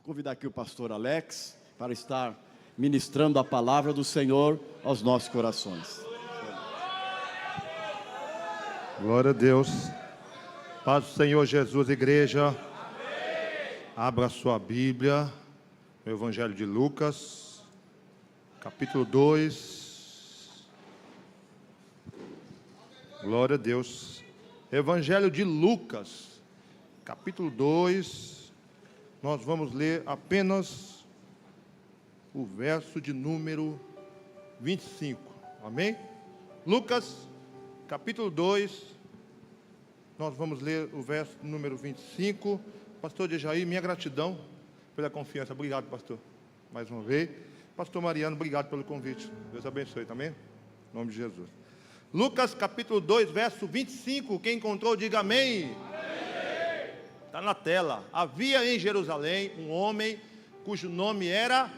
convidar aqui o pastor Alex para estar ministrando a palavra do Senhor aos nossos corações. Glória a Deus. Paz do Senhor Jesus, igreja. Amém. Abra sua Bíblia no Evangelho de Lucas, capítulo 2. Glória a Deus. Evangelho de Lucas, capítulo 2. Nós vamos ler apenas o verso de número 25. Amém? Lucas, capítulo 2. Nós vamos ler o verso número 25. Pastor Dejaí, minha gratidão pela confiança. Obrigado, pastor, mais uma vez. Pastor Mariano, obrigado pelo convite. Deus abençoe, também. Em nome de Jesus. Lucas, capítulo 2, verso 25. Quem encontrou, diga amém. Está na tela. Havia em Jerusalém um homem cujo nome era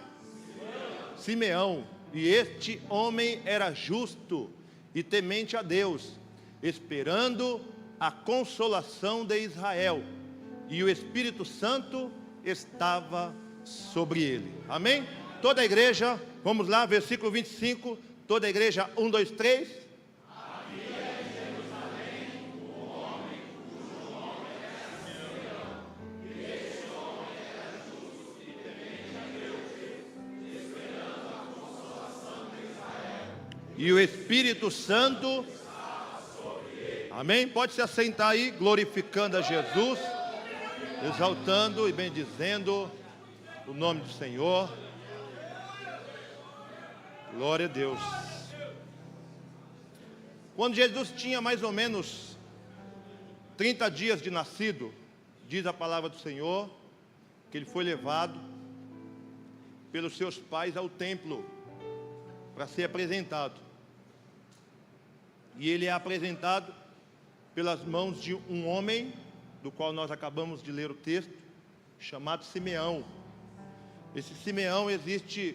Simeão. E este homem era justo e temente a Deus, esperando a consolação de Israel. E o Espírito Santo estava sobre ele. Amém? Toda a igreja, vamos lá, versículo 25. Toda a igreja, 1, 2, 3. E o Espírito Santo, amém? Pode se assentar aí, glorificando a Jesus, exaltando e bendizendo o nome do Senhor. Glória a Deus. Quando Jesus tinha mais ou menos 30 dias de nascido, diz a palavra do Senhor, que ele foi levado pelos seus pais ao templo para ser apresentado. E ele é apresentado pelas mãos de um homem, do qual nós acabamos de ler o texto, chamado Simeão. Esse Simeão, existe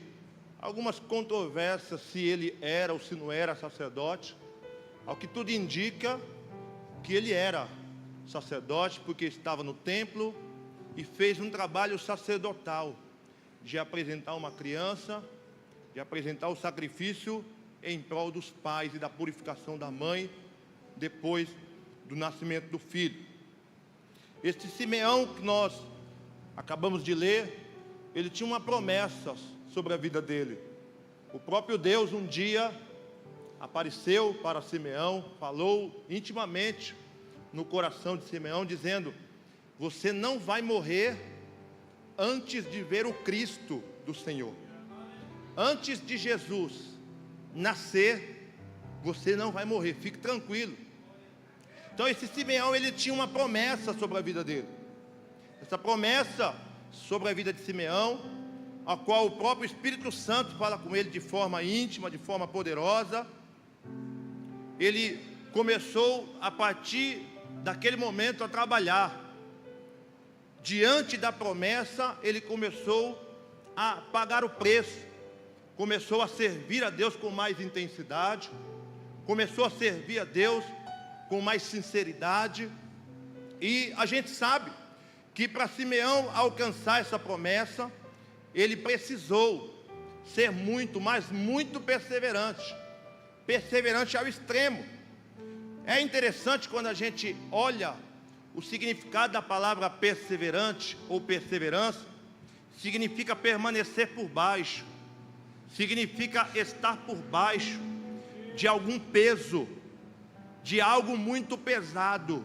algumas controvérsias se ele era ou se não era sacerdote. Ao que tudo indica que ele era sacerdote, porque estava no templo e fez um trabalho sacerdotal de apresentar uma criança, de apresentar o sacrifício em prol dos pais e da purificação da mãe, depois do nascimento do filho. Este Simeão que nós acabamos de ler, ele tinha uma promessa sobre a vida dele. O próprio Deus um dia apareceu para Simeão, falou intimamente no coração de Simeão, dizendo: você não vai morrer antes de ver o Cristo do Senhor. Antes de Jesus nascer, você não vai morrer, fique tranquilo. Então esse Simeão, ele tinha uma promessa sobre a vida dele. Essa promessa sobre a vida de Simeão, a qual o próprio Espírito Santo fala com ele de forma íntima, de forma poderosa. Ele começou a partir daquele momento a trabalhar. Diante da promessa, ele começou a pagar o preço. Começou a servir a Deus com mais intensidade, começou a servir a Deus com mais sinceridade. E a gente sabe que para Simeão alcançar essa promessa, ele precisou ser muito, mas muito perseverante, perseverante ao extremo. É interessante quando a gente olha o significado da palavra perseverante ou perseverança, significa permanecer por baixo, significa estar por baixo de algum peso, de algo muito pesado.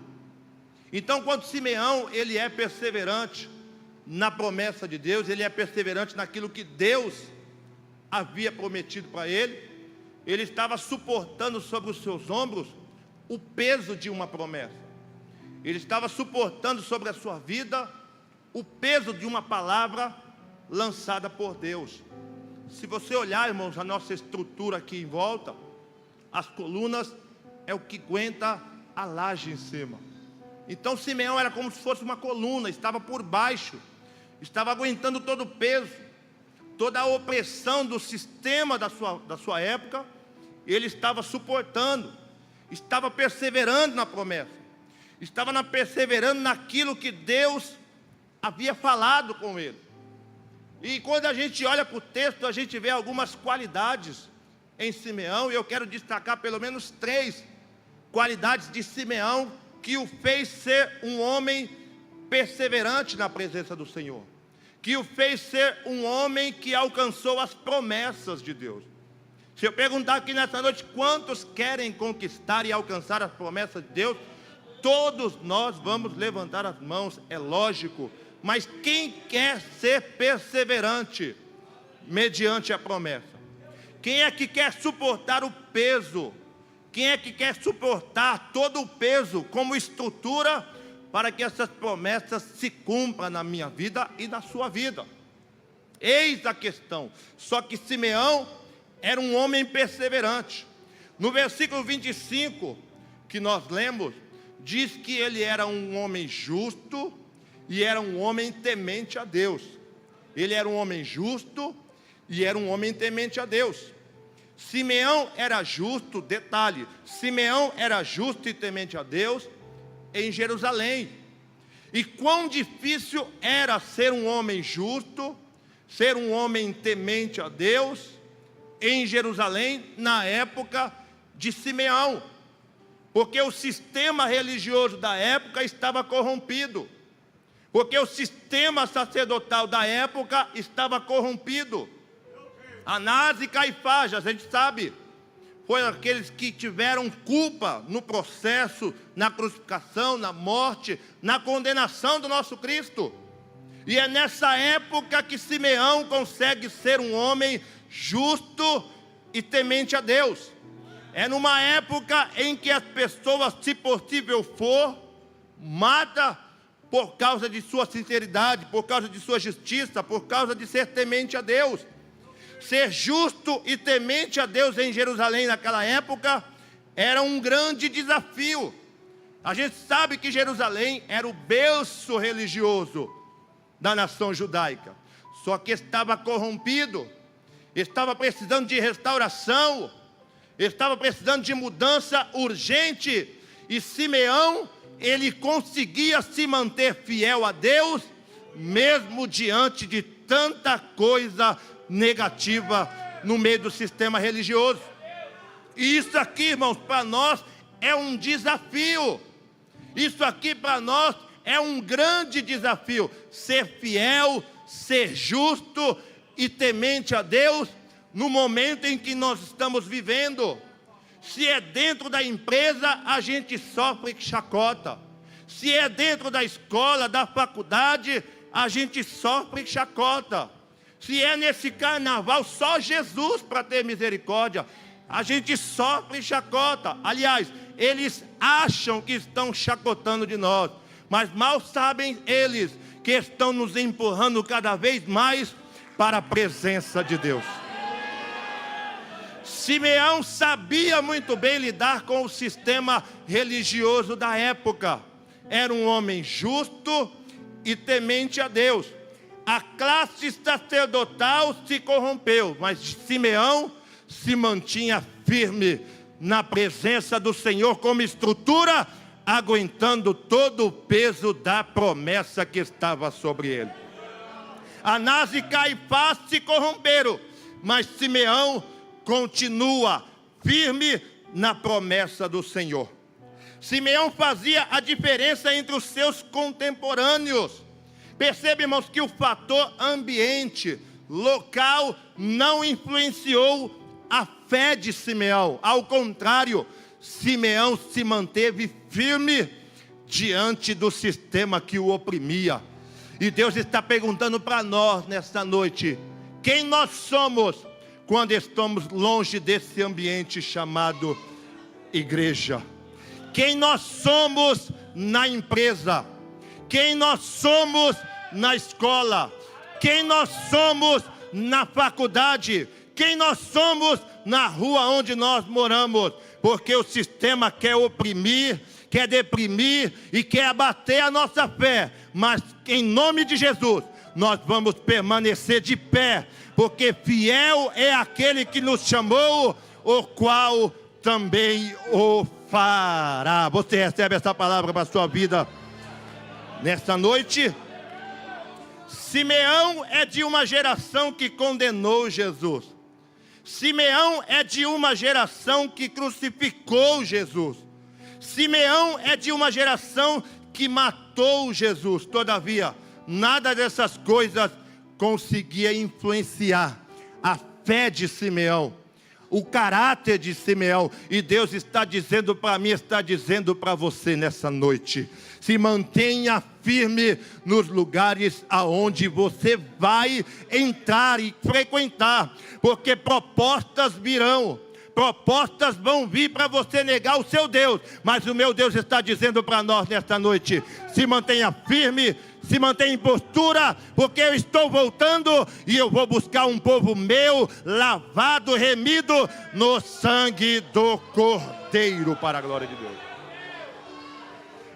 Então, quando Simeão, ele é perseverante na promessa de Deus, ele é perseverante naquilo que Deus havia prometido para ele, ele estava suportando sobre os seus ombros o peso de uma promessa. Ele estava suportando sobre a sua vida o peso de uma palavra lançada por Deus. Se você olhar, irmãos, a nossa estrutura aqui em volta, as colunas é o que aguenta a laje em cima. Então Simeão era como se fosse uma coluna, estava por baixo, estava aguentando todo o peso, toda a opressão do sistema da sua época. Ele estava suportando, estava perseverando na promessa, estava perseverando naquilo que Deus havia falado com ele. E quando a gente olha para o texto, a gente vê algumas qualidades em Simeão, e eu quero destacar pelo menos 3 qualidades de Simeão que o fez ser um homem perseverante na presença do Senhor, que o fez ser um homem que alcançou as promessas de Deus. Se eu perguntar aqui nessa noite, quantos querem conquistar e alcançar as promessas de Deus? Todos nós vamos levantar as mãos, é lógico, mas quem quer ser perseverante mediante a promessa? Quem é que quer suportar o peso? Quem é que quer suportar todo o peso como estrutura para que essas promessas se cumpram na minha vida e na sua vida? Eis a questão. Só que Simeão era um homem perseverante. No versículo 25, que nós lemos, diz que ele era um homem justo e era um homem temente a Deus. Ele era um homem justo e era um homem temente a Deus. Simeão era justo, detalhe, Simeão era justo e temente a Deus em Jerusalém. E quão difícil era ser um homem justo, ser um homem temente a Deus em Jerusalém na época de Simeão. Porque o sistema religioso da época estava corrompido. Porque o sistema sacerdotal da época estava corrompido. Anás e Caifás, a gente sabe, foram aqueles que tiveram culpa no processo, na crucificação, na morte, na condenação do nosso Cristo. E é nessa época que Simeão consegue ser um homem justo e temente a Deus. É numa época em que as pessoas, se possível for, matam por causa de sua sinceridade, por causa de sua justiça, por causa de ser temente a Deus. Ser justo e temente a Deus em Jerusalém naquela época era um grande desafio. A gente sabe que Jerusalém era o berço religioso da nação judaica, só que estava corrompido, estava precisando de restauração, estava precisando de mudança urgente. E Simeão, ele conseguia se manter fiel a Deus, mesmo diante de tanta coisa negativa no meio do sistema religioso. E isso aqui, irmãos, para nós é um desafio. Isso aqui para nós é um grande desafio. Ser fiel, ser justo e temente a Deus no momento em que nós estamos vivendo. Se é dentro da empresa, a gente sofre chacota. Se é dentro da escola, da faculdade, a gente sofre chacota. Se é nesse carnaval, só Jesus para ter misericórdia, a gente sofre chacota. Aliás, eles acham que estão chacotando de nós, mas mal sabem eles que estão nos empurrando cada vez mais para a presença de Deus. Simeão sabia muito bem lidar com o sistema religioso da época. Era um homem justo e temente a Deus. A classe sacerdotal se corrompeu, mas Simeão se mantinha firme na presença do Senhor como estrutura, aguentando todo o peso da promessa que estava sobre ele. Anás e Caifás se corromperam, mas Simeão continua firme na promessa do Senhor. Simeão fazia a diferença entre os seus contemporâneos. Percebe, irmãos, que o fator ambiente, local, não influenciou a fé de Simeão. Ao contrário, Simeão se manteve firme diante do sistema que o oprimia. E Deus está perguntando para nós nesta noite: quem nós somos quando estamos longe desse ambiente chamado igreja? Quem nós somos na empresa? Quem nós somos na escola? Quem nós somos na faculdade? Quem nós somos na rua onde nós moramos? Porque o sistema quer oprimir, quer deprimir e quer abater a nossa fé. Mas em nome de Jesus, nós vamos permanecer de pé, porque fiel é aquele que nos chamou, o qual também o fará. Você recebe essa palavra para a sua vida nesta noite? Simeão é de uma geração que condenou Jesus. Simeão é de uma geração que crucificou Jesus. Simeão é de uma geração que matou Jesus. Todavia, nada dessas coisas conseguia influenciar a fé de Simeão, o caráter de Simeão. E Deus está dizendo para mim, está dizendo para você nessa noite: se mantenha firme nos lugares aonde você vai entrar e frequentar, porque propostas virão. Propostas vão vir para você negar o seu Deus, mas o meu Deus está dizendo para nós nesta noite: se mantenha firme, se mantenha em postura, porque eu estou voltando e eu vou buscar um povo meu, lavado, remido no sangue do Cordeiro, para a glória de Deus.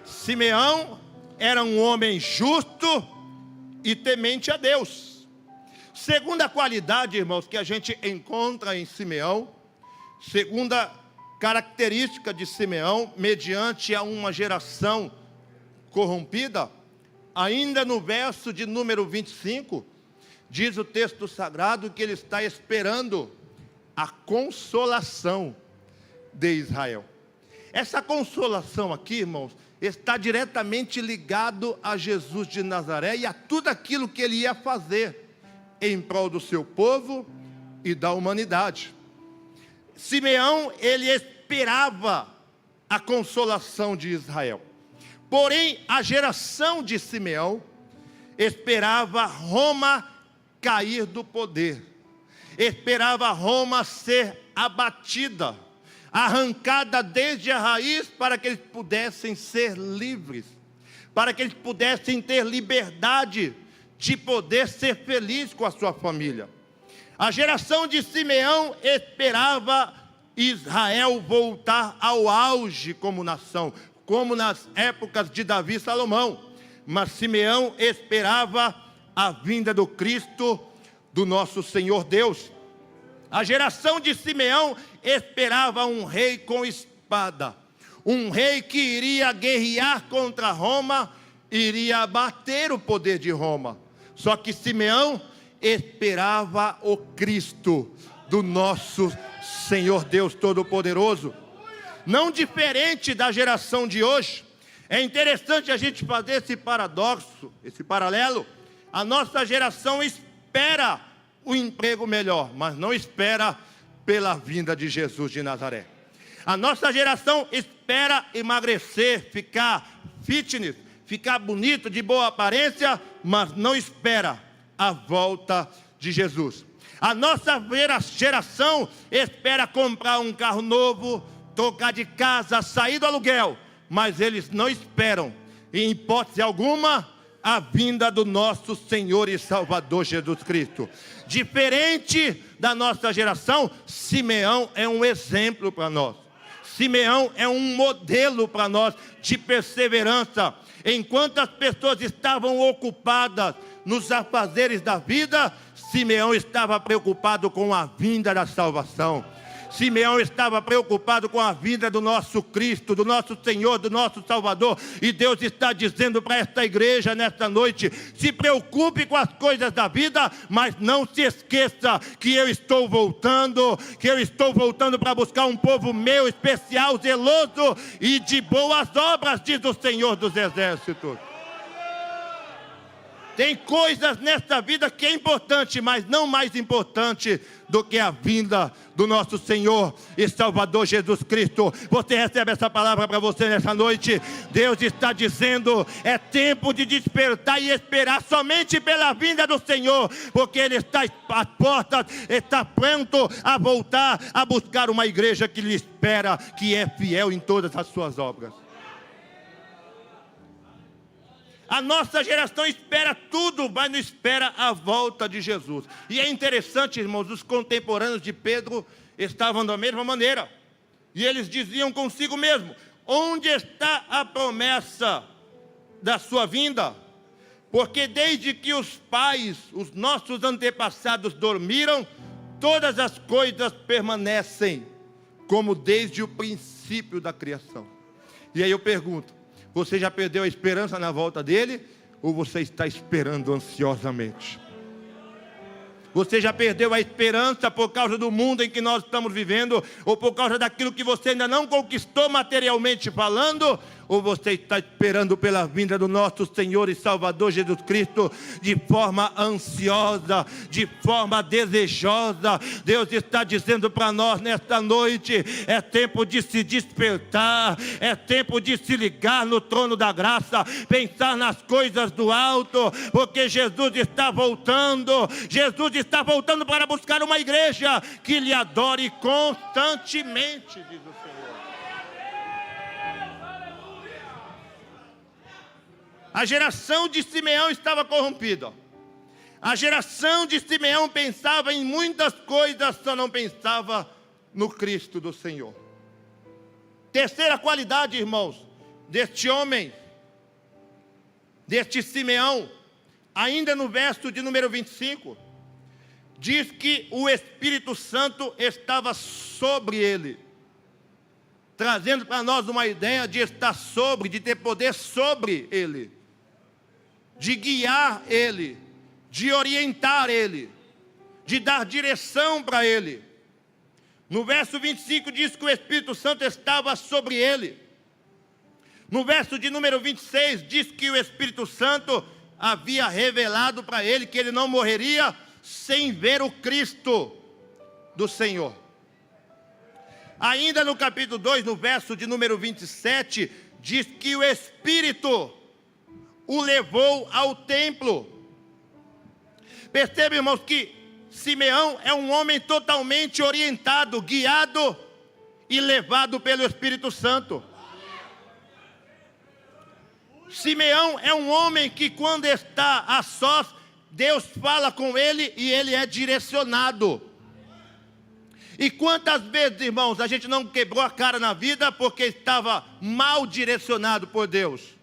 Simeão era um homem justo e temente a Deus. Segunda qualidade, irmãos, que a gente encontra em Simeão, segunda característica de Simeão, mediante a uma geração corrompida, ainda no verso de número 25, diz o texto sagrado que ele está esperando a consolação de Israel. Essa consolação aqui, irmãos, está diretamente ligado a Jesus de Nazaré e a tudo aquilo que ele ia fazer em prol do seu povo e da humanidade. Simeão, ele esperava a consolação de Israel. Porém, a geração de Simeão esperava Roma cair do poder. Esperava Roma ser abatida, arrancada desde a raiz, para que eles pudessem ser livres, para que eles pudessem ter liberdade de poder ser feliz com a sua família. A geração de Simeão esperava Israel voltar ao auge como nação, como nas épocas de Davi e Salomão. Mas Simeão esperava a vinda do Cristo, do nosso Senhor Deus. A geração de Simeão esperava um rei com espada, um rei que iria guerrear contra Roma, iria abater o poder de Roma. Só que Simeão esperava o Cristo do nosso Senhor Deus Todo-Poderoso. Não diferente da geração de hoje. É interessante a gente fazer esse paradoxo, esse paralelo. A nossa geração espera o emprego melhor, mas não espera pela vinda de Jesus de Nazaré. A nossa geração espera emagrecer, ficar fitness, ficar bonito, de boa aparência, mas não espera a volta de Jesus. A nossa geração espera comprar um carro novo, trocar de casa, sair do aluguel, mas eles não esperam, em hipótese alguma, a vinda do nosso Senhor e Salvador Jesus Cristo. Diferente da nossa geração, Simeão é um exemplo para nós. Simeão é um modelo para nós de perseverança. Enquanto as pessoas estavam ocupadas nos afazeres da vida, Simeão estava preocupado com a vinda da salvação. Simeão estava preocupado com a vinda do nosso Cristo, do nosso Senhor, do nosso Salvador. E Deus está dizendo para esta igreja nesta noite: se preocupe com as coisas da vida, mas não se esqueça que eu estou voltando, para buscar um povo meu, especial, zeloso e de boas obras, diz o Senhor dos Exércitos. Tem coisas nesta vida que é importante, mas não mais importante do que a vinda do nosso Senhor e Salvador Jesus Cristo. Você recebe essa palavra para você nessa noite? Deus está dizendo: é tempo de despertar e esperar somente pela vinda do Senhor, porque Ele está às portas, está pronto a voltar a buscar uma igreja que lhe espera, que é fiel em todas as suas obras. A nossa geração espera tudo, mas não espera a volta de Jesus. E é interessante, irmãos, os contemporâneos de Pedro estavam da mesma maneira. E eles diziam consigo mesmo: onde está a promessa da sua vinda? Porque desde que os pais, os nossos antepassados dormiram, todas as coisas permanecem como desde o princípio da criação. E aí eu pergunto: você já perdeu a esperança na volta dele? ou você está esperando ansiosamente? Você já perdeu a esperança por causa do mundo em que nós estamos vivendo, ou por causa daquilo que você ainda não conquistou materialmente falando, ou você está esperando pela vinda do nosso Senhor e Salvador Jesus Cristo de forma ansiosa, de forma desejosa? Deus está dizendo para nós nesta noite: é tempo de se despertar, é tempo de se ligar no trono da graça, pensar nas coisas do alto, porque Jesus está voltando. Jesus está voltando para buscar uma igreja que lhe adore constantemente, diz o Senhor. A geração de Simeão estava corrompida. A geração de Simeão pensava em muitas coisas, só não pensava no Cristo do Senhor. Terceira qualidade, irmãos, deste homem, deste Simeão, ainda no verso de número 25, diz que o Espírito Santo estava sobre ele, trazendo para nós uma ideia de estar sobre, de ter poder sobre ele, de guiar ele, de orientar ele, de dar direção para ele. No verso 25 diz que o Espírito Santo estava sobre ele. No verso de número 26 diz que o Espírito Santo havia revelado para ele que ele não morreria sem ver o Cristo do Senhor. Ainda no capítulo 2, no verso de número 27, diz que o Espírito o levou ao templo. Percebe, irmãos, que Simeão é um homem totalmente orientado, guiado e levado pelo Espírito Santo. Simeão é um homem que, quando está a sós, Deus fala com ele e ele é direcionado. E quantas vezes, irmãos, a gente não quebrou a cara na vida porque estava mal direcionado por Deus?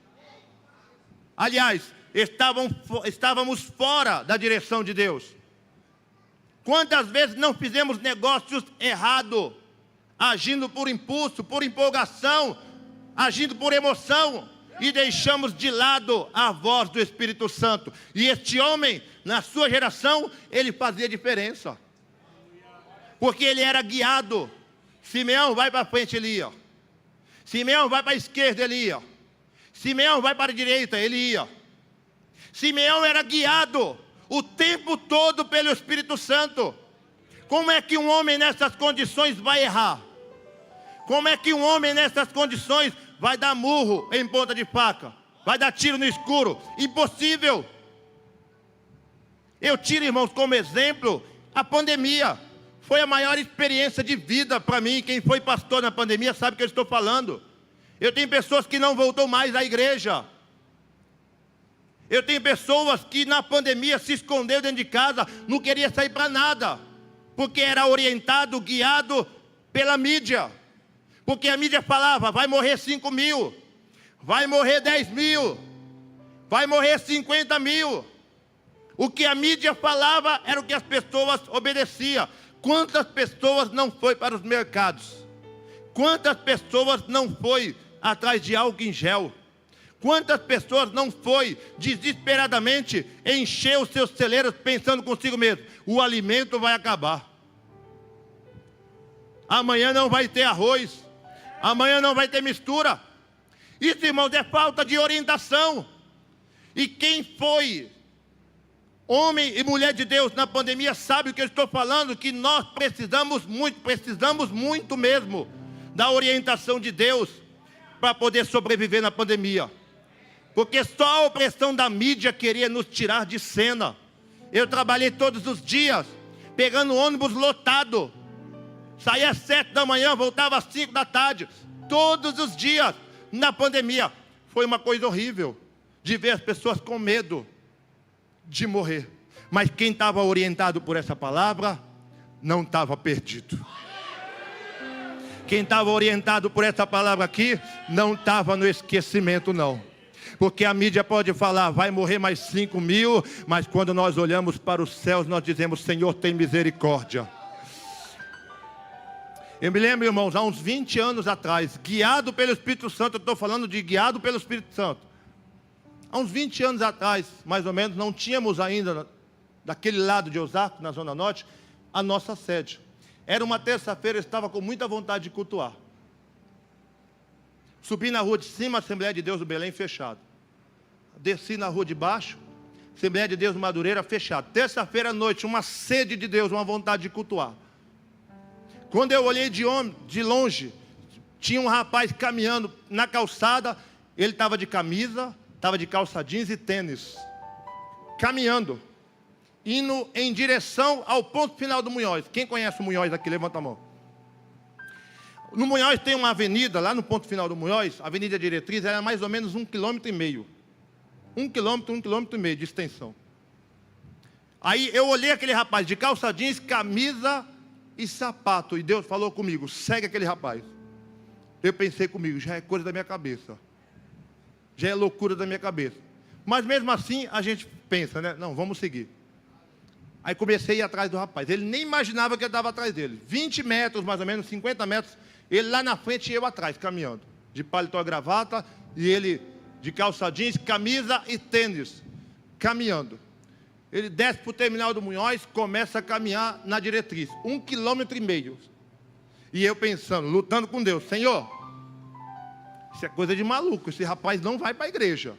Aliás, estávamos fora da direção de Deus. Quantas vezes não fizemos negócios errados, agindo por impulso, por empolgação, agindo por emoção, e deixamos de lado a voz do Espírito Santo. E este homem, na sua geração, ele fazia diferença, porque ele era guiado. Simeão, vai para frente, ele ia. Simeão, vai para a esquerda, ele ia. Simeão, vai para a direita, ele ia. Simeão era guiado o tempo todo pelo Espírito Santo. Como é que um homem nessas condições vai errar? Como é que um homem nessas condições vai dar murro em ponta de faca? Vai dar tiro no escuro? Impossível. Eu tiro, irmãos, como exemplo a pandemia. Foi a maior experiência de vida para mim. Quem foi pastor na pandemia sabe o que eu estou falando. Eu tenho pessoas que não voltou mais à igreja. Eu tenho pessoas que na pandemia se escondeu dentro de casa, não queria sair para nada, porque era orientado, guiado pela mídia. Porque a mídia falava: vai morrer 5 mil, vai morrer 10 mil, vai morrer 50 mil. O que a mídia falava era o que as pessoas obedeciam. Quantas pessoas não foi para os mercados? Quantas pessoas não foi atrás de álcool em gel? Quantas pessoas não foi desesperadamente encher os seus celeiros pensando consigo mesmo: o alimento vai acabar, amanhã não vai ter arroz, amanhã não vai ter mistura. Isso, irmãos, é falta de orientação. E quem foi homem e mulher de Deus na pandemia sabe o que eu estou falando, que nós precisamos muito mesmo da orientação de Deus para poder sobreviver na pandemia. Porque só a opressão da mídia queria nos tirar de cena. Eu trabalhei todos os dias, pegando ônibus lotado. Saía às 7 da manhã, voltava às 5 da tarde. Todos os dias, na pandemia. Foi uma coisa horrível, de ver as pessoas com medo de morrer. Mas quem estava orientado por essa palavra, não estava perdido. Quem estava orientado por essa palavra aqui, não estava no esquecimento, não. Porque a mídia pode falar: vai morrer mais 5 mil, mas quando nós olhamos para os céus, nós dizemos: Senhor, tem misericórdia. Eu me lembro, irmãos, há uns 20 anos atrás, guiado pelo Espírito Santo, eu estou falando de guiado pelo Espírito Santo. Há uns 20 anos atrás, mais ou menos, não tínhamos ainda, daquele lado de Osasco, na Zona Norte, a nossa sede. Era uma terça-feira, eu estava com muita vontade de cultuar. Subi na rua de cima, Assembleia de Deus do Belém, fechado. Desci na rua de baixo, Assembleia de Deus do Madureira, fechado. Terça-feira à noite, uma sede de Deus, uma vontade de cultuar. Quando eu olhei de longe, tinha um rapaz caminhando na calçada, ele estava de camisa, estava de calça jeans e tênis. Caminhando, indo em direção ao ponto final do Munhoz. Quem conhece o Munhoz aqui, levanta a mão. No Munhoz tem uma avenida, lá no ponto final do Munhoz, a Avenida Diretriz, era mais ou menos 1,5 km. 1,5 km de extensão. Aí eu olhei aquele rapaz de calça jeans, camisa e sapato, e Deus falou comigo, segue aquele rapaz. Eu pensei comigo, já é coisa da minha cabeça. Já é loucura da minha cabeça. Mas mesmo assim, a gente pensa, né? Não, vamos seguir. Aí comecei a ir atrás do rapaz. Ele nem imaginava que eu estava atrás dele. 20 metros, mais ou menos, 50 metros. Ele lá na frente e eu atrás, caminhando. De paletó e gravata. E ele de calça jeans, camisa e tênis. Caminhando. Ele desce para o terminal do Munhoz, começa a caminhar na diretriz. 1,5 km. E eu pensando, lutando com Deus. Senhor, isso é coisa de maluco. Esse rapaz não vai para a igreja.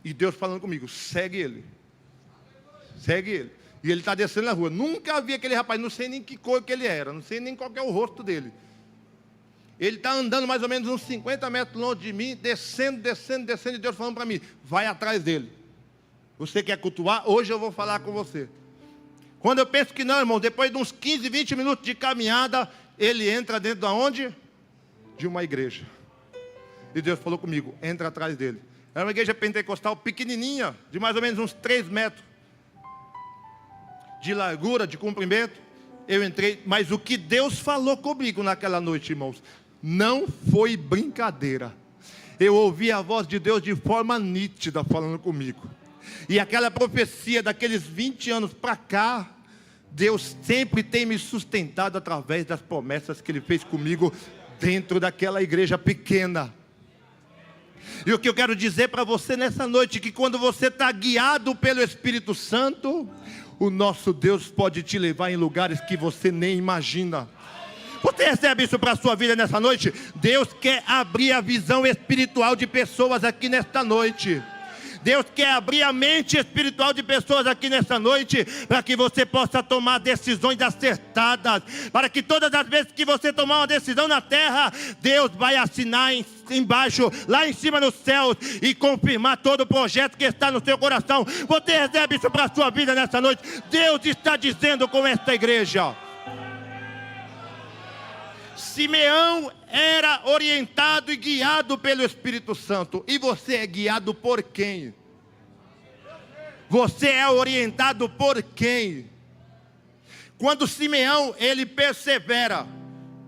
E Deus falando comigo, segue ele. Segue ele. E ele está descendo na rua. Nunca vi aquele rapaz, não sei nem que cor que ele era, não sei nem qual que é o rosto dele. Ele está andando mais ou menos uns 50 metros longe de mim, descendo, e Deus falando para mim, vai atrás dele. Você quer cultuar? Hoje eu vou falar com você. Quando eu penso que não, irmão, depois de uns 15, 20 minutos de caminhada, ele entra dentro de onde? De uma igreja. E Deus falou comigo, entra atrás dele. Era uma igreja pentecostal pequenininha, de mais ou menos uns 3 metros. De largura, de comprimento. Eu entrei, mas o que Deus falou comigo naquela noite, irmãos, não foi brincadeira. Eu ouvi a voz de Deus de forma nítida falando comigo. E aquela profecia daqueles 20 anos para cá, Deus sempre tem me sustentado através das promessas que Ele fez comigo dentro daquela igreja pequena. E o que eu quero dizer para você nessa noite, que quando você está guiado pelo Espírito Santo, o nosso Deus pode te levar em lugares que você nem imagina. Você recebe isso para a sua vida nessa noite? Deus quer abrir a visão espiritual de pessoas aqui nesta noite. Deus quer abrir a mente espiritual de pessoas aqui nessa noite, para que você possa tomar decisões acertadas, para que todas as vezes que você tomar uma decisão na terra, Deus vai assinar embaixo, lá em cima nos céus, e confirmar todo o projeto que está no seu coração. Você recebe isso para a sua vida nessa noite? Deus está dizendo com esta igreja. Simeão era orientado e guiado pelo Espírito Santo. E você é guiado por quem? Você é orientado por quem? Quando Simeão, ele persevera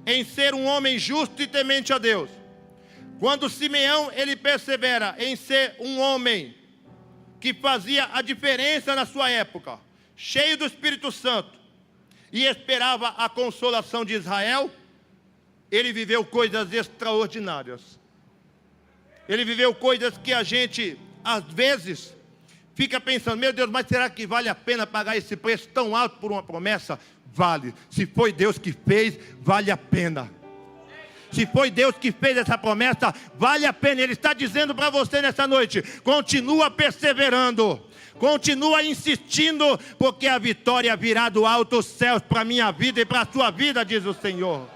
em ser um homem justo e temente a Deus. Quando Simeão, ele persevera em ser um homem que fazia a diferença na sua época, cheio do Espírito Santo, e esperava a consolação de Israel, ele viveu coisas extraordinárias. Ele viveu coisas que a gente, às vezes, fica pensando, meu Deus, mas será que vale a pena pagar esse preço tão alto por uma promessa? Vale. Se foi Deus que fez, vale a pena. Se foi Deus que fez essa promessa, vale a pena. Ele está dizendo para você nessa noite, continua perseverando. Continua insistindo, porque a vitória virá do alto dos céus para a minha vida e para a sua vida, diz o Senhor.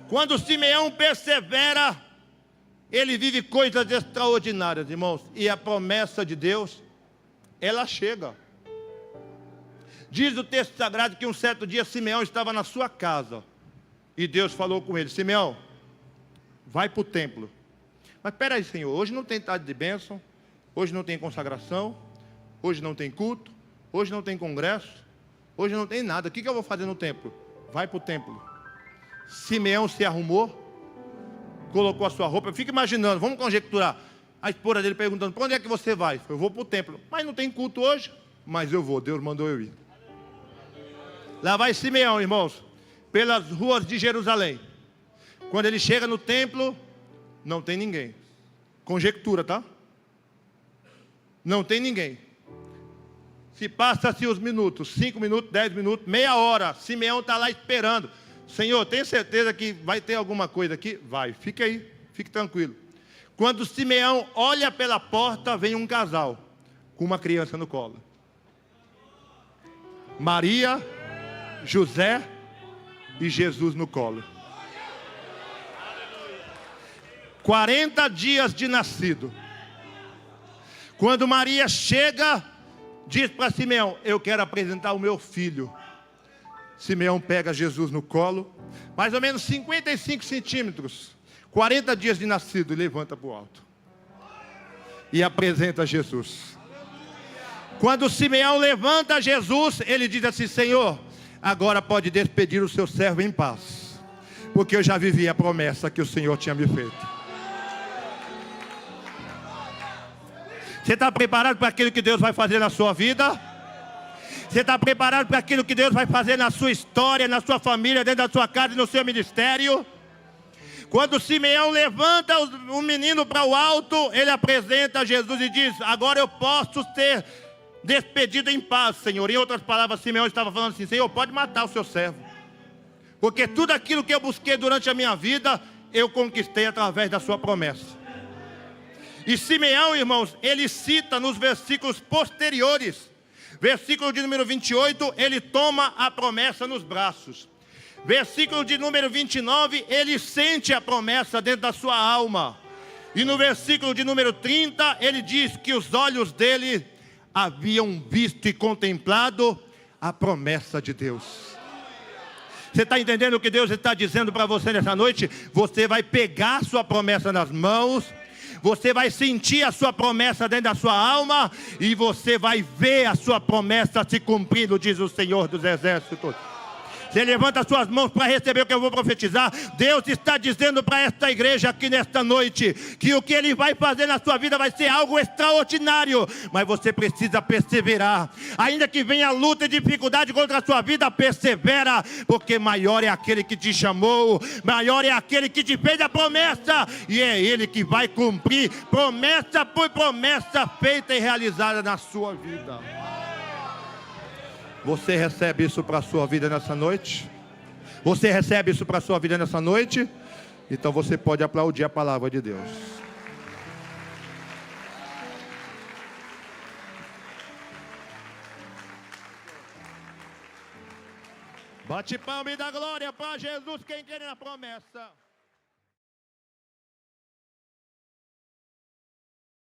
Quando Simeão persevera, ele vive coisas extraordinárias, irmãos. E a promessa de Deus, ela chega. Diz o texto sagrado que um certo dia Simeão estava na sua casa. E Deus falou com ele, Simeão, vai para o templo. Mas espera aí, Senhor, hoje não tem tarde de bênção, hoje não tem consagração, hoje não tem culto, hoje não tem congresso, hoje não tem nada. O que eu vou fazer no templo? Vai para o templo. Simeão se arrumou, colocou a sua roupa. Fica imaginando, vamos conjecturar. A esposa dele perguntando, para onde é que você vai? Eu vou para o templo. Mas não tem culto hoje? Mas eu vou, Deus mandou eu ir. Lá vai Simeão, irmãos, pelas ruas de Jerusalém. Quando ele chega no templo, não tem ninguém. Conjectura, tá? Não tem ninguém. Se passa-se os minutos, 5 minutos, 10 minutos, meia hora, Simeão está lá esperando. Senhor, tem certeza que vai ter alguma coisa aqui? Vai, fique aí, fique tranquilo. Quando Simeão olha pela porta, vem um casal com uma criança no colo. Maria, José e Jesus no colo. 40 dias de nascido. Quando Maria chega, diz para Simeão: eu quero apresentar o meu filho. Simeão pega Jesus no colo, mais ou menos 55 centímetros, 40 dias de nascido, e levanta para o alto. E apresenta Jesus. Quando Simeão levanta Jesus, ele diz assim: Senhor, agora pode despedir o seu servo em paz, porque eu já vivi a promessa que o Senhor tinha me feito. Você está preparado para aquilo que Deus vai fazer na sua vida? Você está preparado para aquilo que Deus vai fazer na sua história, na sua família, dentro da sua casa e no seu ministério? Quando Simeão levanta o menino para o alto, ele apresenta Jesus e diz: agora eu posso ser despedido em paz, Senhor. Em outras palavras, Simeão estava falando assim: Senhor, pode matar o seu servo, porque tudo aquilo que eu busquei durante a minha vida, eu conquistei através da sua promessa. E Simeão, irmãos, ele cita nos versículos posteriores, versículo de número 28, ele toma a promessa nos braços. Versículo de número 29, ele sente a promessa dentro da sua alma. E no versículo de número 30, ele diz que os olhos dele haviam visto e contemplado a promessa de Deus. Você está entendendo o que Deus está dizendo para você nessa noite? Você vai pegar a sua promessa nas mãos, você vai sentir a sua promessa dentro da sua alma, e você vai ver a sua promessa se cumprindo, diz o Senhor dos Exércitos. Você levanta as suas mãos para receber o que eu vou profetizar. Deus está dizendo para esta igreja aqui nesta noite, que o que Ele vai fazer na sua vida vai ser algo extraordinário. Mas você precisa perseverar. Ainda que venha luta e dificuldade contra a sua vida, persevera. Porque maior é aquele que te chamou, maior é aquele que te fez a promessa. E é Ele que vai cumprir promessa por promessa feita e realizada na sua vida. Você recebe isso para a sua vida nessa noite? Você recebe isso para a sua vida nessa noite? Então você pode aplaudir a palavra de Deus. Bate palma e dá glória para Jesus, quem quer na promessa.